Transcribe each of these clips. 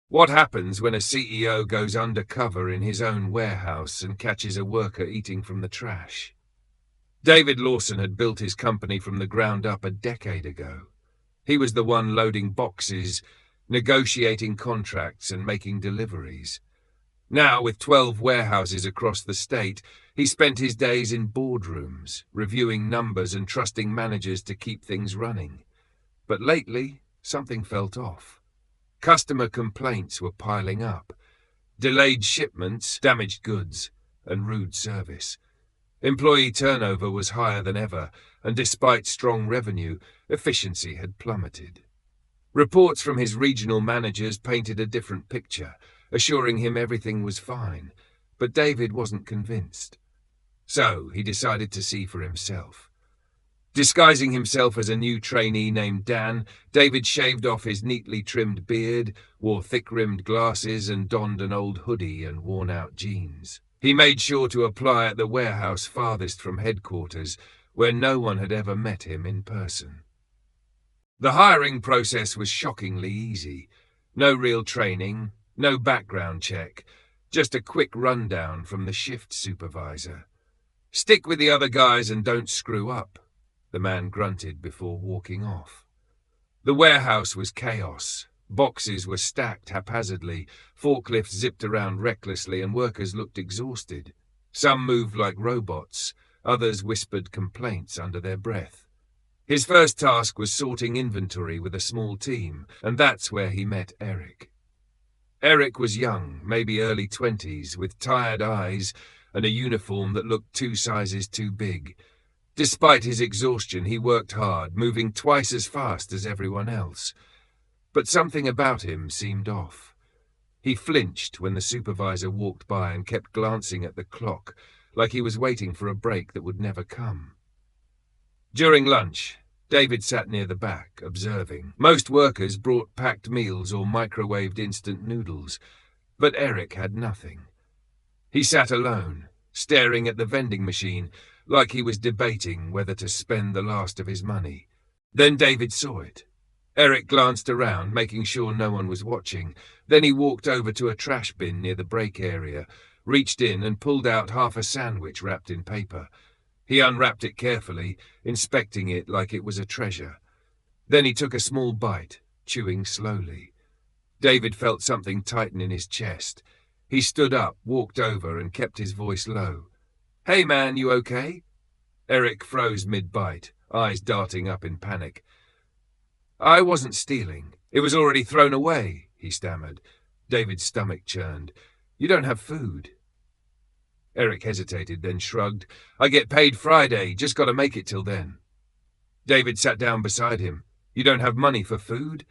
What happens when a CEO goes undercover in his own warehouse and catches a worker eating from the trash? David Lawson had built his company from the ground up a decade ago. He was the one loading boxes, negotiating contracts and making deliveries. Now, with 12 warehouses across the state, he spent his days in boardrooms, reviewing numbers and trusting managers to keep things running. But lately, something felt off. Customer complaints were piling up. Delayed shipments, damaged goods, and rude service. Employee turnover was higher than ever, and despite strong revenue, efficiency had plummeted. Reports from his regional managers painted a different picture, assuring him everything was fine, but David wasn't convinced. So he decided to see for himself. Disguising himself as a new trainee named Dan, David shaved off his neatly trimmed beard, wore thick-rimmed glasses, and donned an old hoodie and worn-out jeans. He made sure to apply at the warehouse farthest from headquarters, where no one had ever met him in person. The hiring process was shockingly easy. No real training, no background check, just a quick rundown from the shift supervisor. "Stick with the other guys and don't screw up," the man grunted before walking off. The warehouse was chaos. Boxes were stacked haphazardly, forklifts zipped around recklessly, and workers looked exhausted. Some moved like robots, others whispered complaints under their breath. His first task was sorting inventory with a small team, and that's where he met Eric. Eric was young, maybe early 20s, with tired eyes and a uniform that looked 2 sizes too big. Despite his exhaustion, he worked hard, moving twice as fast as everyone else. But something about him seemed off. He flinched when the supervisor walked by and kept glancing at the clock, like he was waiting for a break that would never come. During lunch, David sat near the back, observing. Most workers brought packed meals or microwaved instant noodles, but Eric had nothing. He sat alone, staring at the vending machine, like he was debating whether to spend the last of his money. Then David saw it. Eric glanced around, making sure no one was watching. Then he walked over to a trash bin near the break area, reached in and pulled out half a sandwich wrapped in paper. He unwrapped it carefully, inspecting it like it was a treasure. Then he took a small bite, chewing slowly. David felt something tighten in his chest. He stood up, walked over, and kept his voice low. "Hey man, you okay?" Eric froze mid-bite, eyes darting up in panic. "I wasn't stealing. It was already thrown away," he stammered. David's stomach churned. "You don't have food." Eric hesitated, then shrugged. "I get paid Friday, just got to make it till then." David sat down beside him. "You don't have money for food?"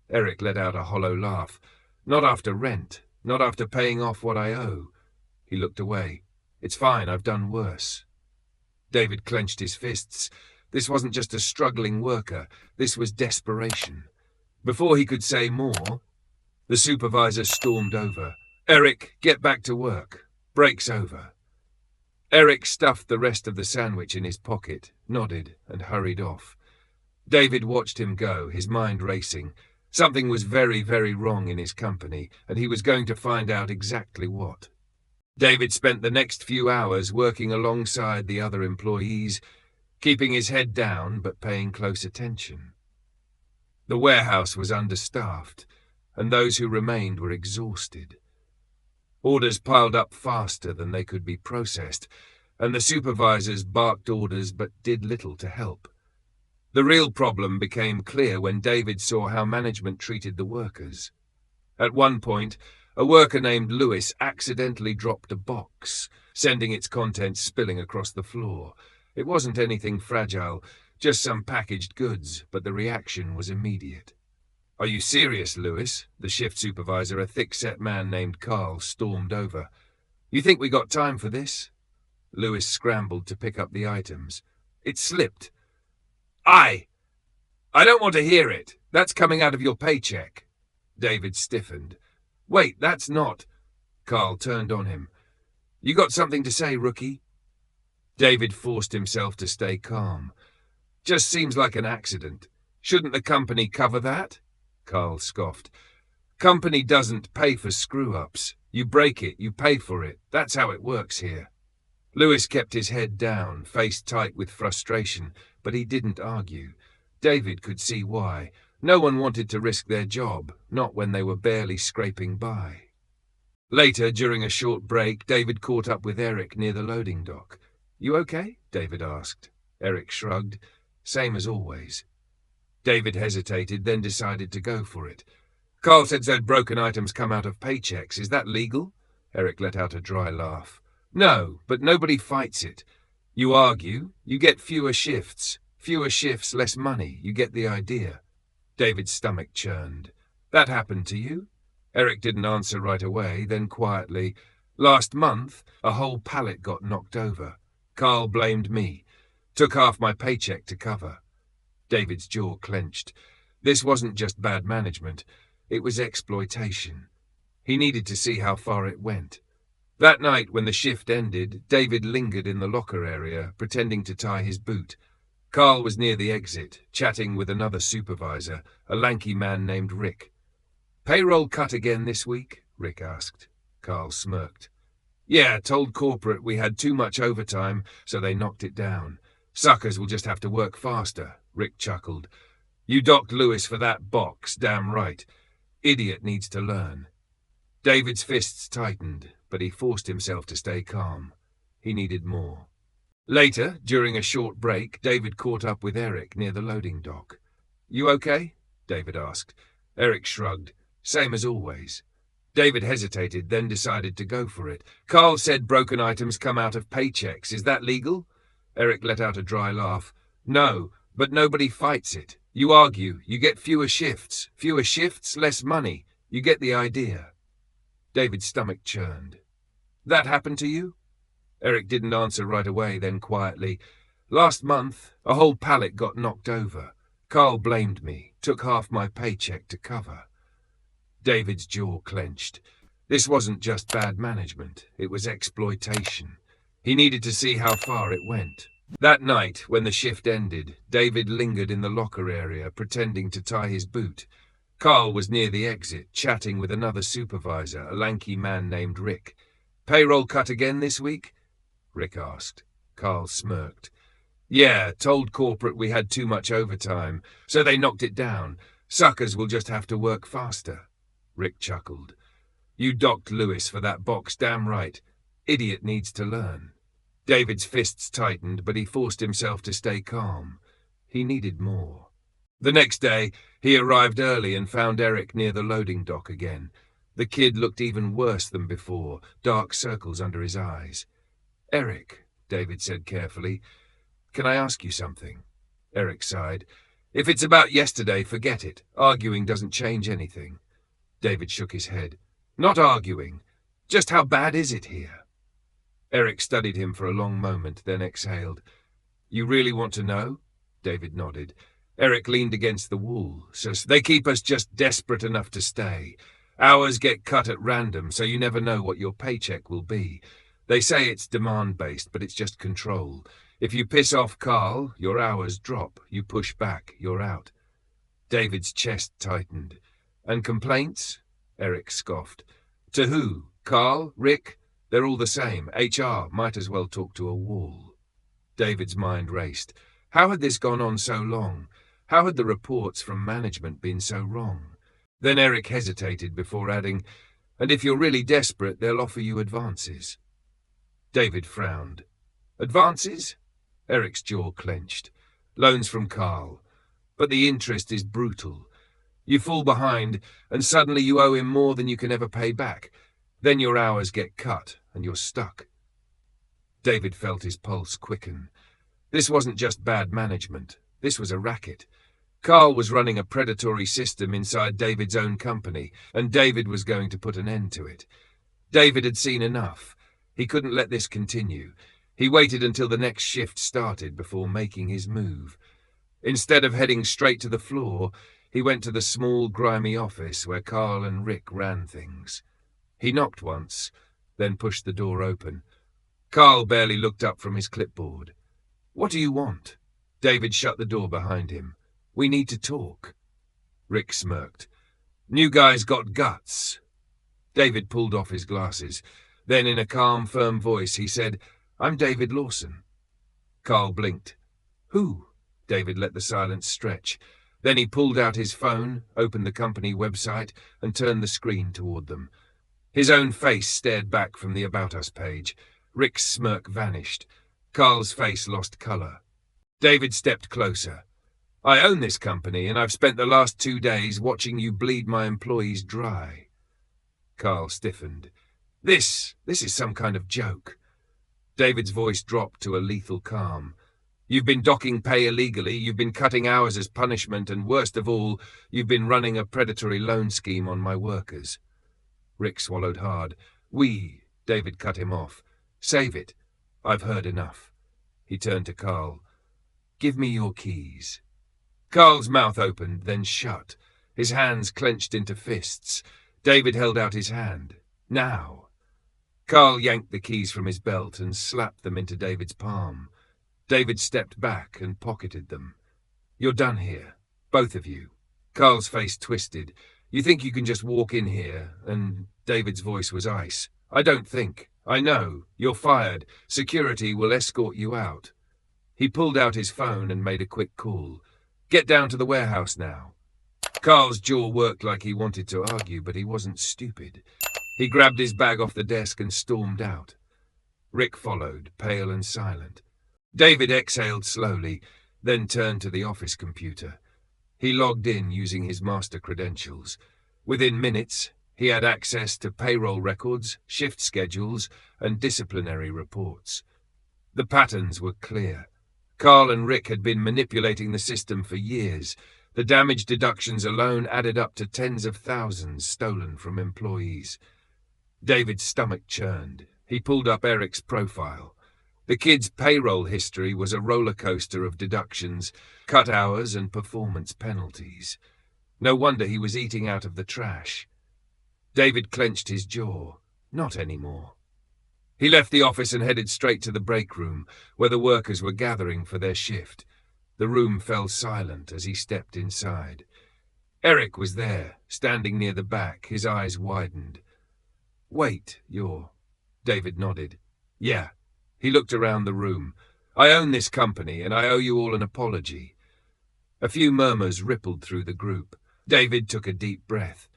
Eric let out a hollow laugh. "Not after rent, not after paying off what I owe." He looked away. "It's fine, I've done worse." David clenched his fists. This wasn't just a struggling worker, this was desperation. Before he could say more, the supervisor stormed over. "Eric, get back to work. Break's over." Eric stuffed the rest of the sandwich in his pocket, nodded, and hurried off. David watched him go, his mind racing. Something was very, very wrong in his company, and he was going to find out exactly what. David spent the next few hours working alongside the other employees, keeping his head down but paying close attention. The warehouse was understaffed, and those who remained were exhausted. Orders piled up faster than they could be processed, and the supervisors barked orders but did little to help. The real problem became clear when David saw how management treated the workers. At one point, a worker named Lewis accidentally dropped a box, sending its contents spilling across the floor. It wasn't anything fragile, just some packaged goods, but the reaction was immediate. "Are you serious, Lewis?" The shift supervisor, a thick-set man named Carl, stormed over. "You think we got time for this?" Lewis scrambled to pick up the items. "It slipped." I don't want to hear it. That's coming out of your paycheck." David stiffened. "Wait, that's not..." Carl turned on him. "You got something to say, rookie?" David forced himself to stay calm. "Just seems like an accident. Shouldn't the company cover that?" Carl scoffed. Company doesn't pay for screw-ups. You break it, you pay for it. That's how it works here. Lewis kept his head down, face tight with frustration, but he didn't argue. David could see why. No one wanted to risk their job, not when they were barely scraping by. Later, during a short break, David caught up with Eric near the loading dock. "You okay?" David asked. Eric shrugged. "Same as always." David hesitated, then decided to go for it. "Carl said broken items come out of paychecks. Is that legal?" Eric let out a dry laugh. "No, but nobody fights it. You argue, you get fewer shifts. Fewer shifts, less money. You get the idea." David's stomach churned. "That happened to you?" Eric didn't answer right away, then quietly, "Last month, a whole pallet got knocked over. Carl blamed me. Took half my paycheck to cover." David's jaw clenched. This wasn't just bad management. It was exploitation. He needed to see how far it went. That night, when the shift ended, David lingered in the locker area, pretending to tie his boot. Carl was near the exit, chatting with another supervisor, a lanky man named Rick. "Payroll cut again this week?" Rick asked. Carl smirked. "Yeah, told corporate we had too much overtime, so they knocked it down. Suckers will just have to work faster," Rick chuckled. "You docked Lewis for that box, damn right. Idiot needs to learn." David's fists tightened, but he forced himself to stay calm. He needed more. Later, during a short break, David caught up with Eric near the loading dock. "You okay?" David asked. Eric shrugged. "Same as always." David hesitated, then decided to go for it. "Carl said broken items come out of paychecks. Is that legal?" Eric let out a dry laugh. "No, but nobody fights it. You argue, you get fewer shifts. Fewer shifts, less money. You get the idea." David's stomach churned. "That happened to you?" Eric didn't answer right away, then quietly, "Last month, a whole pallet got knocked over. Carl blamed me. Took half my paycheck to cover." David's jaw clenched. This wasn't just bad management. It was exploitation. He needed to see how far it went. That night, when the shift ended, David lingered in the locker area, pretending to tie his boot. Carl was near the exit, chatting with another supervisor, a lanky man named Rick. "Payroll cut again this week?" Rick asked. Carl smirked. "Yeah, told corporate we had too much overtime, so they knocked it down. Suckers will just have to work faster." Rick chuckled. "You docked Lewis for that box, damn right. Idiot needs to learn." David's fists tightened, but he forced himself to stay calm. He needed more. The next day, he arrived early and found Eric near the loading dock again. The kid looked even worse than before, dark circles under his eyes. "Eric," David said carefully, "can I ask you something?" Eric sighed. "If it's about yesterday, forget it. Arguing doesn't change anything." David shook his head. "Not arguing. Just how bad is it here?" Eric studied him for a long moment, then exhaled. "You really want to know?" David nodded. Eric leaned against the wall. "So they keep us just desperate enough to stay. Hours get cut at random, so you never know what your paycheck will be. They say it's demand-based, but it's just control. If you piss off Carl, your hours drop. You push back, you're out." David's chest tightened. "And complaints?" Eric scoffed. "To who? Carl? Rick? They're all the same. HR might as well talk to a wall." David's mind raced. How had this gone on so long? How had the reports from management been so wrong? Then Eric hesitated before adding, "And if you're really desperate, they'll offer you advances." David frowned. "Advances?" Eric's jaw clenched. "Loans from Carl. But the interest is brutal. You fall behind, and suddenly you owe him more than you can ever pay back. Then your hours get cut, and you're stuck." David felt his pulse quicken. This wasn't just bad management. This was a racket. Carl was running a predatory system inside David's own company, and David was going to put an end to it. David had seen enough. He couldn't let this continue. He waited until the next shift started before making his move. Instead of heading straight to the floor, he went to the small, grimy office where Carl and Rick ran things. He knocked once, then pushed the door open. Carl barely looked up from his clipboard. "What do you want?" David shut the door behind him. "We need to talk." Rick smirked. New guy's got guts. David pulled off his glasses. Then in a calm, firm voice he said, "I'm David Lawson." Carl blinked. "Who?" David let the silence stretch. Then he pulled out his phone, opened the company website, and turned the screen toward them. His own face stared back from the About Us page. Rick's smirk vanished. Carl's face lost colour. David stepped closer. "I own this company, and I've spent the last 2 days watching you bleed my employees dry." Carl stiffened. This is some kind of joke." David's voice dropped to a lethal calm. "You've been docking pay illegally, you've been cutting hours as punishment, and worst of all, you've been running a predatory loan scheme on my workers." Rick swallowed hard. David cut him off. "Save it. I've heard enough." He turned to Carl. "Give me your keys." Carl's mouth opened, then shut. His hands clenched into fists. David held out his hand. "Now." Carl yanked the keys from his belt and slapped them into David's palm. David stepped back and pocketed them. "You're done here, both of you." Carl's face twisted. "You think you can just walk in here?" And David's voice was ice. "I don't think. I know. You're fired. Security will escort you out." He pulled out his phone and made a quick call. "Get down to the warehouse now." Carl's jaw worked like he wanted to argue, but he wasn't stupid. He grabbed his bag off the desk and stormed out. Rick followed, pale and silent. David exhaled slowly, then turned to the office computer. He logged in using his master credentials. Within minutes, he had access to payroll records, shift schedules, and disciplinary reports. The patterns were clear. Carl and Rick had been manipulating the system for years. The damage deductions alone added up to tens of thousands stolen from employees. David's stomach churned. He pulled up Eric's profile. The kid's payroll history was a roller coaster of deductions, cut hours, and performance penalties. No wonder he was eating out of the trash. David clenched his jaw. Not anymore. He left the office and headed straight to the break room, where the workers were gathering for their shift. The room fell silent as he stepped inside. Eric was there, standing near the back, his eyes widened. "Wait, you're..." David nodded. "Yeah." He looked around the room. "I own this company, and I owe you all an apology." A few murmurs rippled through the group. David took a deep breath.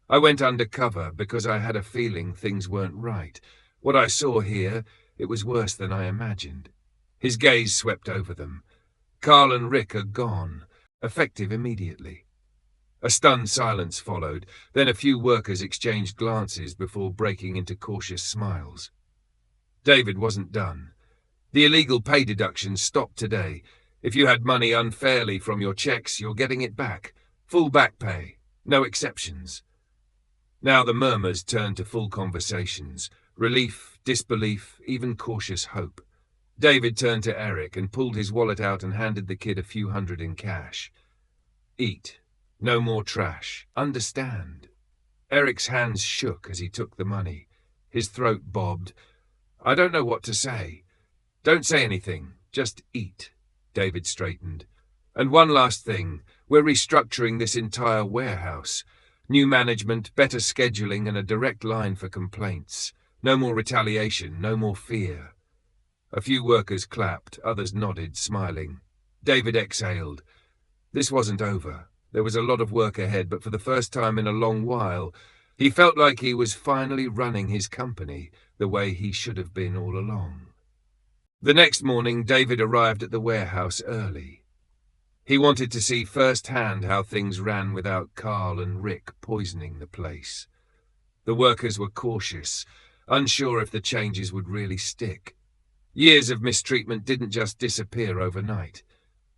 "I went undercover because I had a feeling things weren't right. What I saw here, it was worse than I imagined." His gaze swept over them. Carl and Rick are gone, effective immediately. A stunned silence followed, then a few workers exchanged glances before breaking into cautious smiles. David wasn't done. "The illegal pay deductions stopped today. If you had money unfairly from your checks, you're getting it back. Full back pay. No exceptions." Now the murmurs turned to full conversations. Relief, disbelief, even cautious hope. David turned to Eric and pulled his wallet out and handed the kid a few hundred in cash. "Eat. No more trash. Understand?" Eric's hands shook as he took the money. His throat bobbed. "I don't know what to say." "Don't say anything. Just eat." David straightened. "And one last thing. We're restructuring this entire warehouse. New management, better scheduling, and a direct line for complaints. No more retaliation, no more fear." A few workers clapped, others nodded, smiling. David exhaled. This wasn't over. There was a lot of work ahead, but for the first time in a long while, he felt like he was finally running his company the way he should have been all along. The next morning, David arrived at the warehouse early. He wanted to see firsthand how things ran without Carl and Rick poisoning the place. The workers were cautious, unsure if the changes would really stick. Years of mistreatment didn't just disappear overnight.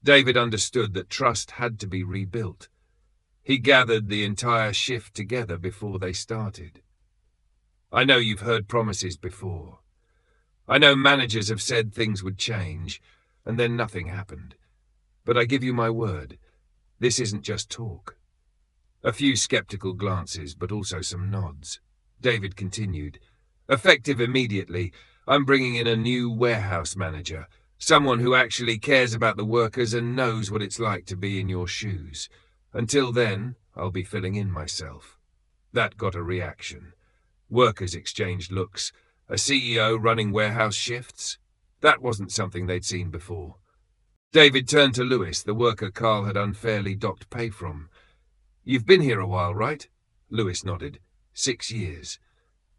David understood that trust had to be rebuilt. He gathered the entire shift together before they started. "I know you've heard promises before. I know managers have said things would change, and then nothing happened. But I give you my word, this isn't just talk." A few skeptical glances, but also some nods. David continued. "Effective immediately, I'm bringing in a new warehouse manager, someone who actually cares about the workers and knows what it's like to be in your shoes. Until then, I'll be filling in myself." That got a reaction. Workers exchanged looks. A CEO running warehouse shifts? That wasn't something they'd seen before. David turned to Lewis, the worker Carl had unfairly docked pay from. "You've been here a while, right?" Lewis nodded. 6 years.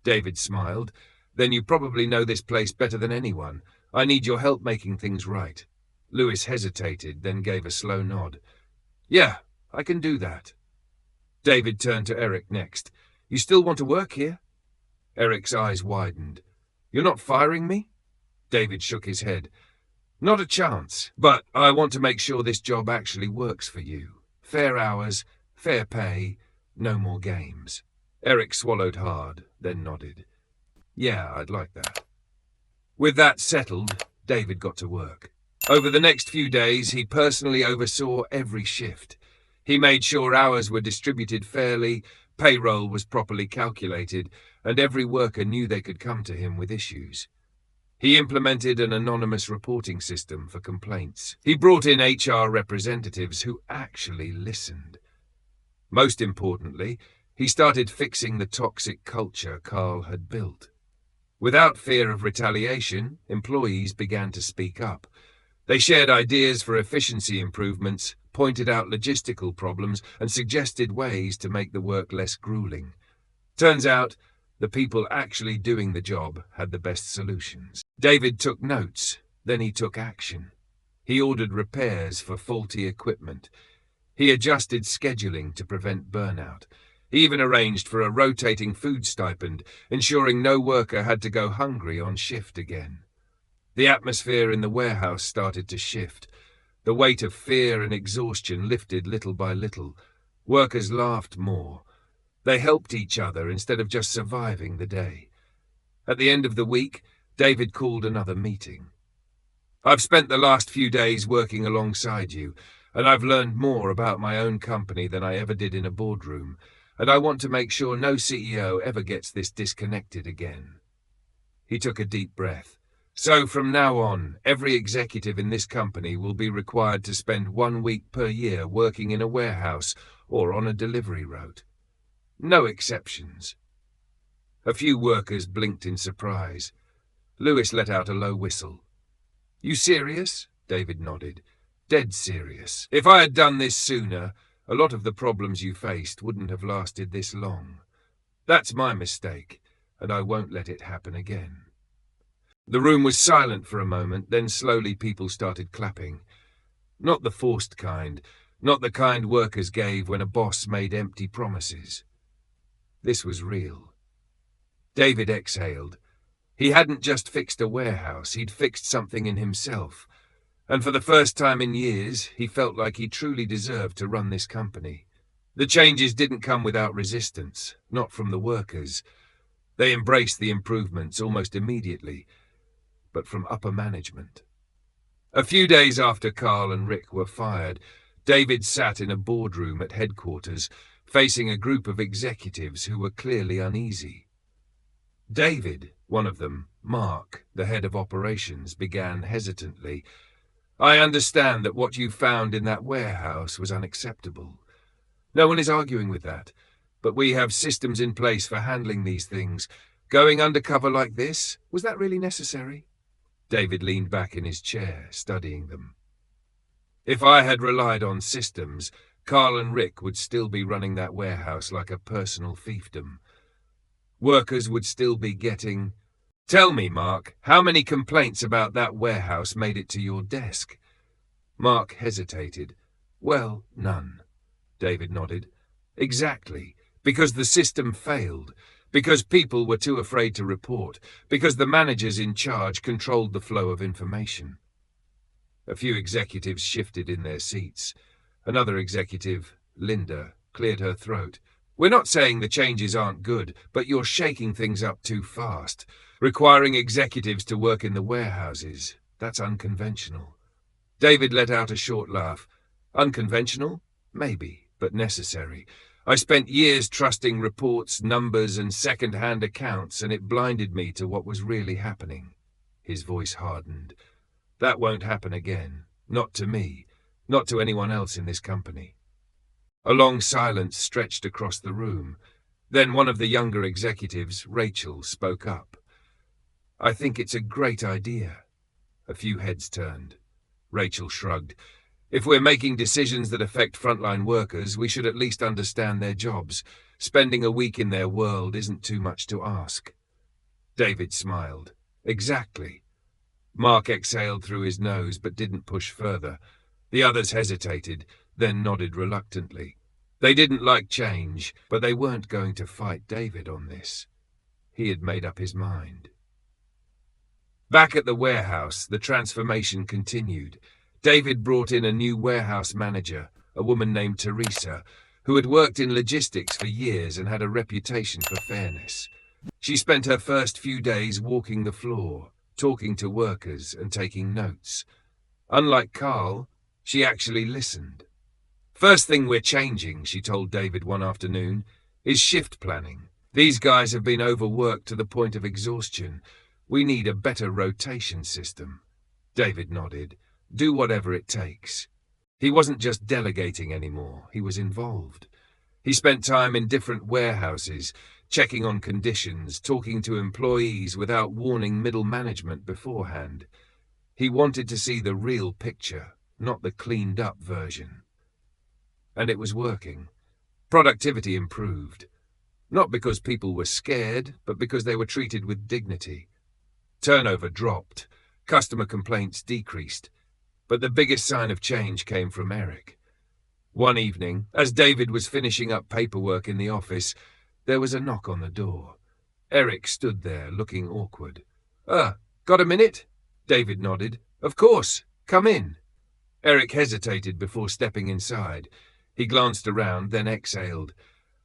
David smiled. "Then you probably know this place better than anyone. I need your help making things right." Lewis hesitated, then gave a slow nod. "Yeah, I can do that." David turned to Eric next. "You still want to work here?" Eric's eyes widened. "You're not firing me?" David shook his head. "Not a chance, but I want to make sure this job actually works for you. Fair hours, fair pay, no more games." Eric swallowed hard, then nodded. "Yeah, I'd like that." With that settled, David got to work. Over the next few days, he personally oversaw every shift. He made sure hours were distributed fairly, payroll was properly calculated, and every worker knew they could come to him with issues. He implemented an anonymous reporting system for complaints. He brought in HR representatives who actually listened. Most importantly, he started fixing the toxic culture Carl had built. Without fear of retaliation, employees began to speak up. They shared ideas for efficiency improvements, pointed out logistical problems, and suggested ways to make the work less grueling. Turns out, the people actually doing the job had the best solutions. David took notes, then he took action. He ordered repairs for faulty equipment. He adjusted scheduling to prevent burnout. He even arranged for a rotating food stipend, ensuring no worker had to go hungry on shift again. The atmosphere in the warehouse started to shift. The weight of fear and exhaustion lifted little by little. Workers laughed more. They helped each other instead of just surviving the day. At the end of the week, David called another meeting. "I've spent the last few days working alongside you, and I've learned more about my own company than I ever did in a boardroom, and I want to make sure no CEO ever gets this disconnected again." He took a deep breath. "So from now on, every executive in this company will be required to spend 1 week per year working in a warehouse or on a delivery route. No exceptions." A few workers blinked in surprise. Lewis let out a low whistle. "You serious?" David nodded. "Dead serious. If I had done this sooner, a lot of the problems you faced wouldn't have lasted this long. That's my mistake, and I won't let it happen again." The room was silent for a moment, then slowly people started clapping. Not the forced kind, not the kind workers gave when a boss made empty promises. This was real. David exhaled. He hadn't just fixed a warehouse, he'd fixed something in himself. And for the first time in years, he felt like he truly deserved to run this company. The changes didn't come without resistance, not from the workers. They embraced the improvements almost immediately, but from upper management. A few days after Carl and Rick were fired, David sat in a boardroom at headquarters, facing a group of executives who were clearly uneasy. David, one of them, Mark, the head of operations, began hesitantly. "I understand that what you found in that warehouse was unacceptable. No one is arguing with that, but we have systems in place for handling these things. Going undercover like this, was that really necessary?" David leaned back in his chair, studying them. "If I had relied on systems, Carl and Rick would still be running that warehouse like a personal fiefdom. Workers would still be getting... Tell me, Mark, how many complaints about that warehouse made it to your desk?" Mark hesitated. "Well, none." David nodded. "Exactly, because the system failed. Because people were too afraid to report, because the managers in charge controlled the flow of information." A few executives shifted in their seats. Another executive, Linda, cleared her throat. "We're not saying the changes aren't good, but you're shaking things up too fast. Requiring executives to work in the warehouses, that's unconventional." David let out a short laugh. "Unconventional? Maybe, but necessary. I spent years trusting reports, numbers, and second-hand accounts, and it blinded me to what was really happening." His voice hardened. "That won't happen again. Not to me. Not to anyone else in this company." A long silence stretched across the room. Then one of the younger executives, Rachel, spoke up. "I think it's a great idea." A few heads turned. Rachel shrugged. "If we're making decisions that affect frontline workers, we should at least understand their jobs. Spending a week in their world isn't too much to ask." David smiled. "Exactly." Mark exhaled through his nose but didn't push further. The others hesitated, then nodded reluctantly. They didn't like change, but they weren't going to fight David on this. He had made up his mind. Back at the warehouse, the transformation continued. David brought in a new warehouse manager, a woman named Teresa, who had worked in logistics for years and had a reputation for fairness. She spent her first few days walking the floor, talking to workers and taking notes. Unlike Carl, she actually listened. "First thing we're changing," she told David one afternoon, "is shift planning. These guys have been overworked to the point of exhaustion. We need a better rotation system." David nodded. Do whatever it takes. He wasn't just delegating anymore, he was involved. He spent time in different warehouses, checking on conditions, talking to employees without warning middle management beforehand. He wanted to see the real picture, not the cleaned-up version. And it was working. Productivity improved. Not because people were scared, but because they were treated with dignity. Turnover dropped. Customer complaints decreased. But the biggest sign of change came from Eric. One evening, as David was finishing up paperwork in the office, there was a knock on the door. Eric stood there, looking awkward. Got a minute?" David nodded. "Of course. Come in." Eric hesitated before stepping inside. He glanced around, then exhaled.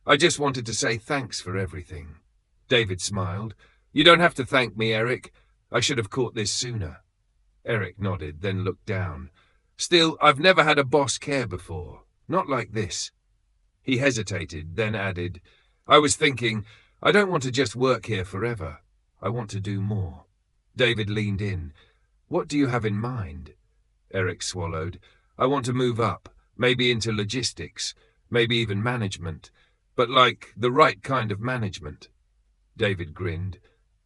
"I just wanted to say thanks for everything." David smiled. "You don't have to thank me, Eric. I should have caught this sooner." Eric nodded, then looked down. "Still, I've never had a boss care before. Not like this." He hesitated, then added, "I was thinking, I don't want to just work here forever. I want to do more." David leaned in. "What do you have in mind?" Eric swallowed. "I want to move up, maybe into logistics, maybe even management, but like the right kind of management." David grinned.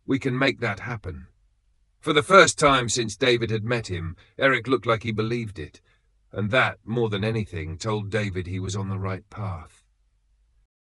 "We can make that happen." For the first time since David had met him, Eric looked like he believed it, and that, more than anything, told David he was on the right path.